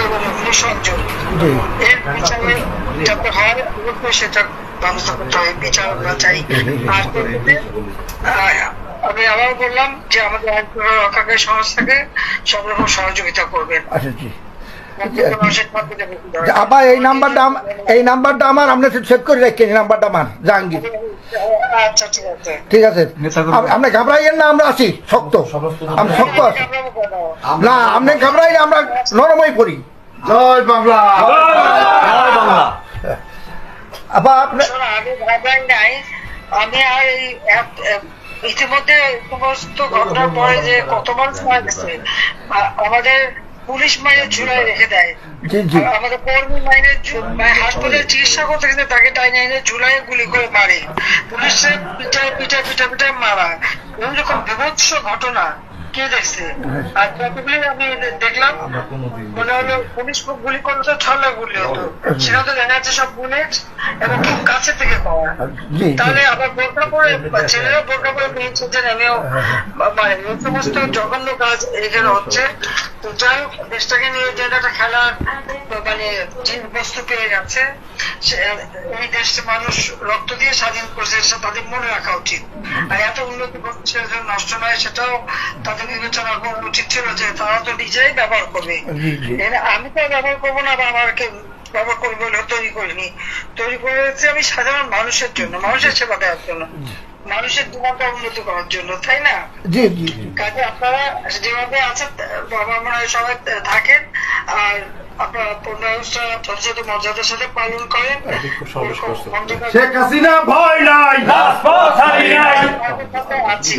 এবং অগ্নিসংযোগ এর বিচারে যাতে হয় সেটা ব্যবস্থা করতে হবে, বিচার আমরা চাই। আর আমি আবার বললাম যে আমাদের আইন রক্ষাকারী সংস্থাকে সব রকম সহযোগিতা করবেন। আবার এই নাম্বারটা আমার আপনি সেভ করে রাখেন, এই নাম্বারটা আমার জাহাঙ্গীর। আচ্ছা ঠিক আছে, আপনি ঘাবড়াইয়েন না, আমরা আছি শক্ত, আমি শক্ত আছি না, আপনি ঘাবড়াইলে আমরা নরমই পড়ি। জয় বাংলা, জয় বাংলা। আবার আপনি আমি ঘাবড়াই নাই, আমি আর ইতিমধ্যে সমস্ত ঘটনার পরে যে কত মানুষ মারা গেছে, আমাদের পুলিশ মাইনে ঝুলাই রেখে দেয়, আমাদের কর্মী মাইনে হাসপাতালে চিকিৎসা করতে গেলে তাকে টাইনে এনে ঝুলাই গুলি করে মারে, পুলিশের পিঠা মারা, এরকম বিভৎস ঘটনা কে দেখছে? আর যতগুলি আমি দেখলাম মনে হলো পুলিশ গুলি করলে তো ছলা গুলি হতো, সেখানে তো দেখা যাচ্ছে সব বুলেট এবং খুব কাছে থেকে পাওয়া। তাহলে আবার বোরকা পরে ছেলেরা বোরকা পরে পেয়েছে, নেমেও মানে এই সমস্ত জঘন্য কাজ এখানে হচ্ছে। তো যাই হোক, দেশটাকে নিয়ে যে একটা খেলার মানে বস্তু পেয়ে গেছে, এই দেশে মানুষ রক্ত দিয়ে স্বাধীন করছে, সেটা তাদের মনে রাখা উচিত। আর এত উন্নতি করছে নষ্ট নয়, সেটাও তাদের বিবেচনা করা উচিত ছিল যে তারা তো নিজেই ব্যবহার করবে। আমি তো ব্যবহার করবো না, বা আমাকে ব্যবহার করবো বলে তৈরি করিনি, তৈরি করেছি আমি সাধারণ মানুষের জন্য, মানুষের সেবা দেওয়ার জন্য, মানুষের জীবনটা উন্নতি করার জন্য, তাই না? কাজে আপনারা যেভাবে আছেন আমার মনে হয় সবাই থাকেন, আর আপনারা পূর্ণাবস্থা যথাযথ মর্যাদার সাথে পালন করেন। শেখ হাসিনা ভয় নাই, আছি।